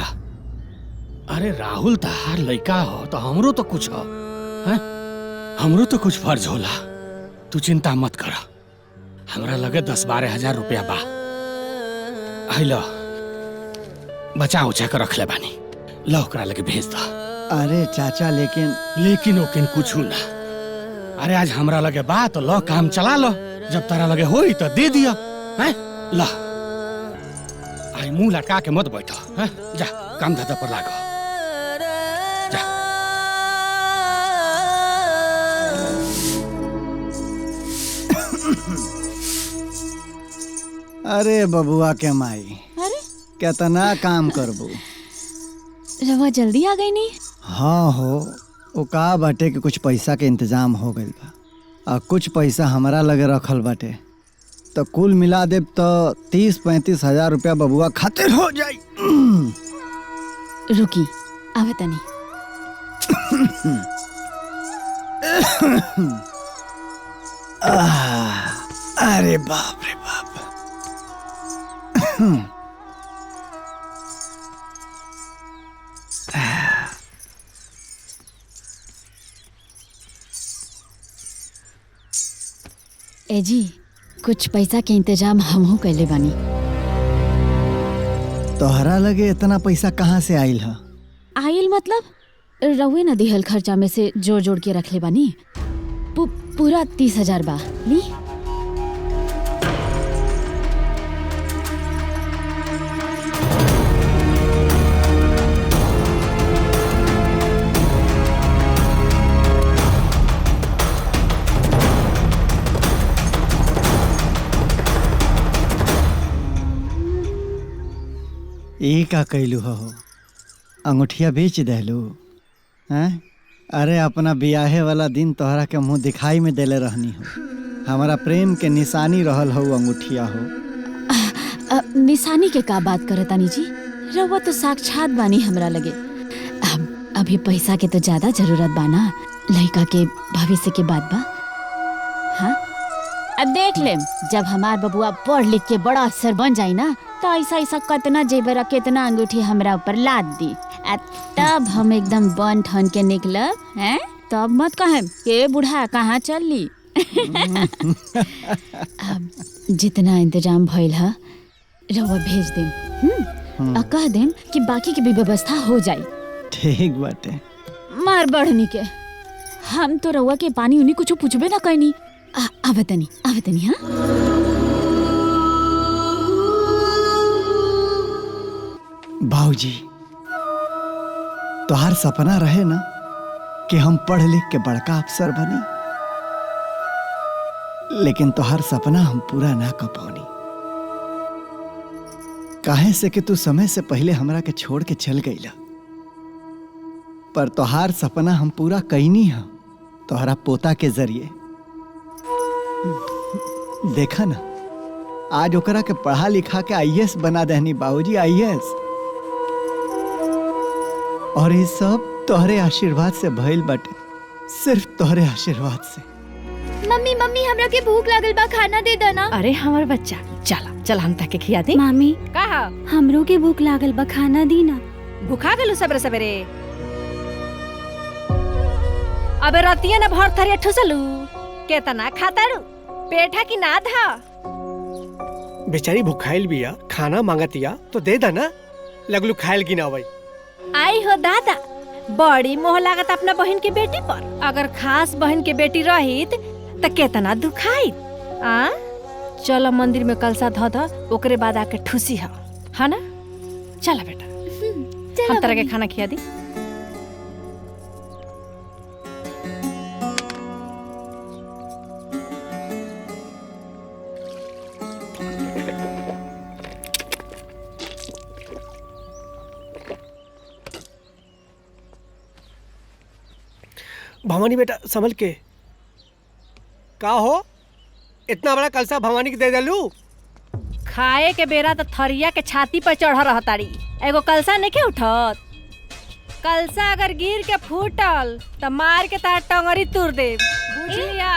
अरे राहुल तहार लइका हो तो हमरो तो कुछ हो, हैं? हमरो तो कुछ फर्ज होला। तू चिंता मत कर, हमरा लगे 10-12 हजार रुपया बा। लो बचा उचा कर रख ले बानी, लो ओकरा लगे भेज दा। अरे चाचा लेकिन ओकिन कुछ ना। अरे आज हमरा लगे बा तो लो काम चला लो, जब तारा लगे होई तो दे दिया, हैं? ला आई मुंह लटका के मत बैठो, हैं? जा काम धंधा पर लागो। जा। अरे बबुआ के माई, अरे कितना काम करबू। रवा जल्दी आ गई नहीं? हाँ हो, वो का बाटे कि कुछ पैसा के इंतजाम हो गइल बा, और कुछ पैसा हमरा लगे रखल बाटे, तो कुल मिला देब तो 30-35 हजार रुपया बबुआ खातिर हो जाई। रुकी आवे तनी। अरे बाप रे बाप। ए जी, कुछ पैसा के इंतजाम हमहू कैले बानी। तोहरा लगे इतना पैसा कहाँ से आइल है? आइल मतलब रउए न दिहल खर्चा में से जोड़ जोड़ के रख ले बानी। पूरा 30,000 बा। ली। ई का कैलू हो? अंगूठिया बेच देलू हैं? अरे अपना बियाहे वाला दिन तोहरा के मुंह दिखाई में देले रहनी हो, हमारा प्रेम के निशानी रहल हो अंगूठिया हो। निशानी के का बात करे तानी जी? रउआ तो साक्षात बानी हमरा लगे। अभी पैसा के तो ज्यादा जरूरत बाना, लड़का के भविष्य के बात बा। हाँ अब देख लेम, जब हमार बबुआ पढ़ लिख के बड़ा अफसर बन जाई ना, तो ऐसा ऐसा कितना जेवर कितना अंगूठी हमरा ऊपर लाद दी, तब हम एकदम बन ठन के निकलब, हैं? तब मत कहे के बूढ़ा कहाँ चल ली। अब जितना इंतजाम भइल है रउआ भेज देम, आ कह देम कि बाकी की भी व्यवस्था हो जाई। ठीक बाटे। मार बढ़नी के हम तो रउआ के पानी उनी कुछ पूछबे ना कहनी। आवतनी हाँ। बाबूजी, तोहार सपना रहे ना कि हम पढ़ लिख के बड़का अफसर बनी, लेकिन तोहार सपना हम पूरा ना कर पानी। काहे से कि तू समय से पहले हमरा के छोड़ के चल गईला, पर तोहार सपना हम पूरा कईनी है तोहरा पोता के जरिए। देखा ना, आज ओकरा के पढ़ा लिखा के आईएएस बना देनी बाबूजी, आईएएस। और ये सब तोहरे आशीर्वाद से भइल बाटे, सिर्फ तोहरे आशीर्वाद से। मम्मी मम्मी हमरा के भूख लागल बा, खाना दे दो ना। अरे हमार बच्चा, चला चल हम तक के खिया दी। मामी कहा हमरो के भूख लागल बा, खाना दी ना। भूखा गेलू सवेरे सवेरे? अबे रतिया न भर थरिया ठुसलू, केतना खातारू, पेठा की ना था। बेचारी भूखाइल बिया, खाना मांगतिया तो दे दा ना, लगलू खाइल की ना भाई। आई हो दादा, बड़ी मोह लागत अपना बहन के बेटी पर। अगर खास बहन के बेटी रहित त केतना दुखाई। आ चलो मंदिर में कलसा धो द, ओकरे बाद आके ठुसी है ना? चला बेटा, हम तरह के खाना खिया दी। भवानी बेटा संभल के। का हो, इतना बड़ा कलसा भवानी के दे देलू? खाए के बेरा तो थरिया के छाती पर चढ़ रहतारी, एगो कलसा नहीं उठत। कलसा अगर गिर के फूटल तो मार के तार टंगरी तुर दे, बुझलिया?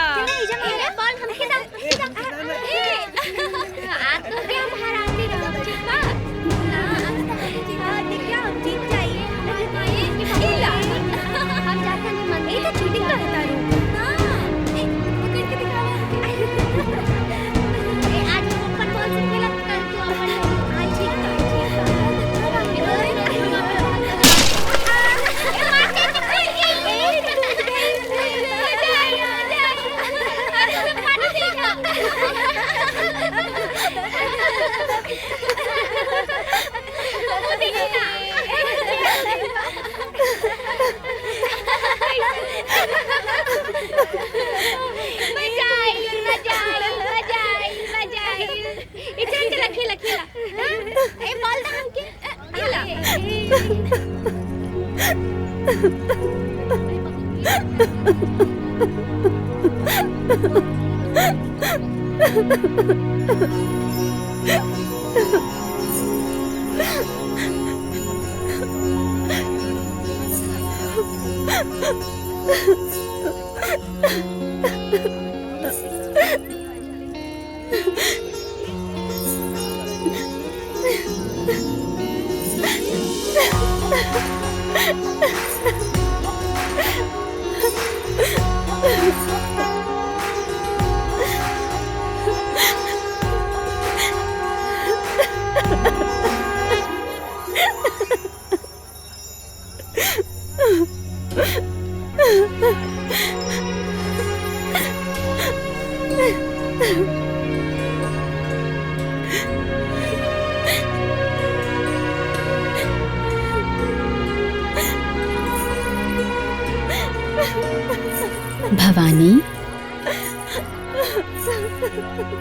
भवानी,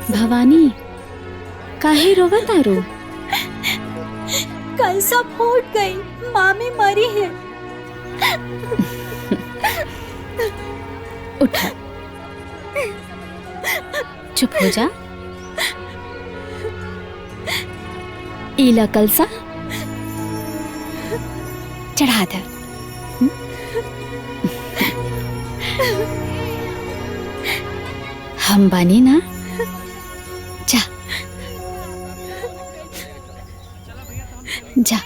भवानी काहे रोवत तारो? कलसा फूट गई, मामी मरी है। उठा, चुप हो जा। ईला कलसा चढ़ा दे। हम बानी ना, जा जा।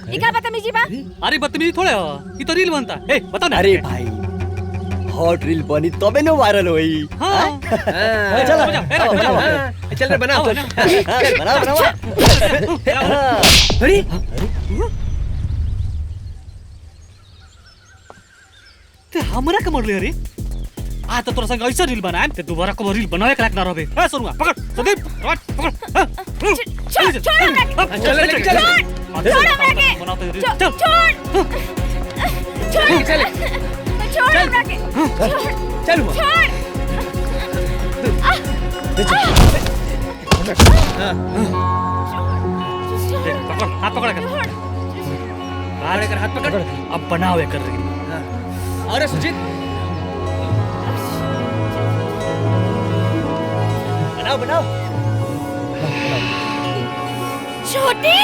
इका बदतमीजी बा? अरे बदतमीजी थोड़े हो, ये तो रील बनता है। बता ना। अरे भाई, हॉट रील बनी तबे न वायरल होई। हाँ। चल रे बनाओ, बनाओ। अरे ते हमरा के मरले अरे आ तो तोरा संग ऐसा रील बनाए ते दोबारा को रील बनावे के लायक ना रहबे। ए सोनुआ पकड़ संदीप पकड़ छोड़ बनाते रील चल पकड़ हाथ पकड़ कर हाथ पकड़ अब बनावे कर रही। अरे सुजीत बनाओ छोटी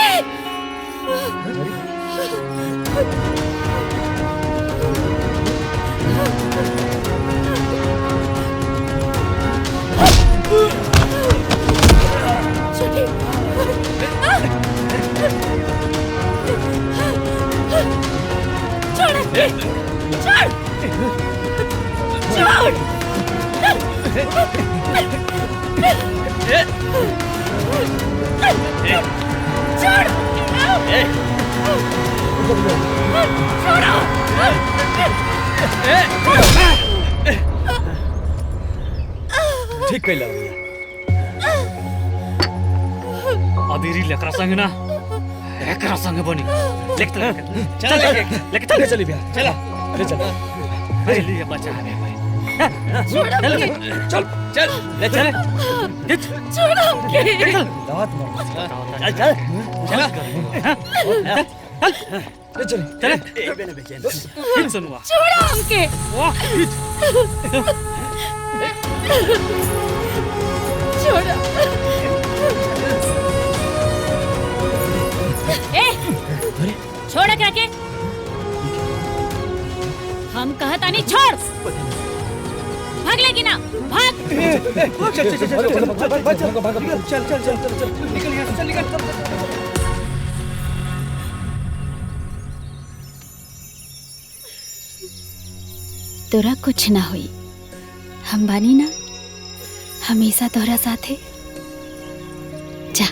ठीक कैला अभी रील एकरा संग ना एकरा संग बनी लेके चल चली भैया चला अरे चल चलिए बचा है भाई चल चल ले चल छोड़ो चल चल चल सुनवा छोड़ो हमके छोड़ो छोड़ के हम कहता नहीं छोड़ भाग लेगी ना भाग तोरा कुछ ना हुई, हम बानी ना हमेशा तोरा साथे। जा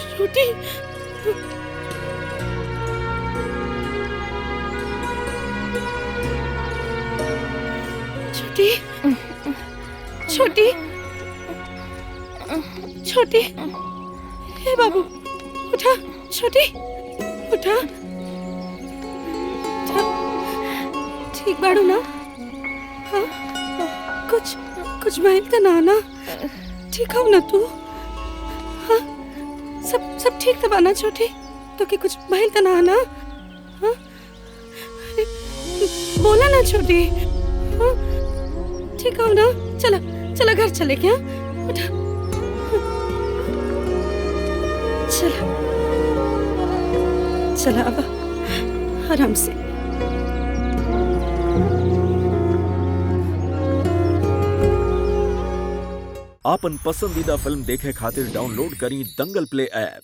छोटी छोटी छोटी छोटी हे बाबू उठा छोटी उठा ठीक बाड़ू ना? हाँ कुछ भइल त ना ठीक हो ना तू? हाँ सब ठीक त बाना छोटी? तो के कुछ भइल त ना? हाँ बोला ना छोटी। हाँ ठीक हो ना? चला घर चले क्या? उठा चला अब आराम से। आपन पसंदीदा फिल्म देखे खातिर डाउनलोड करी दंगल प्ले ऐप।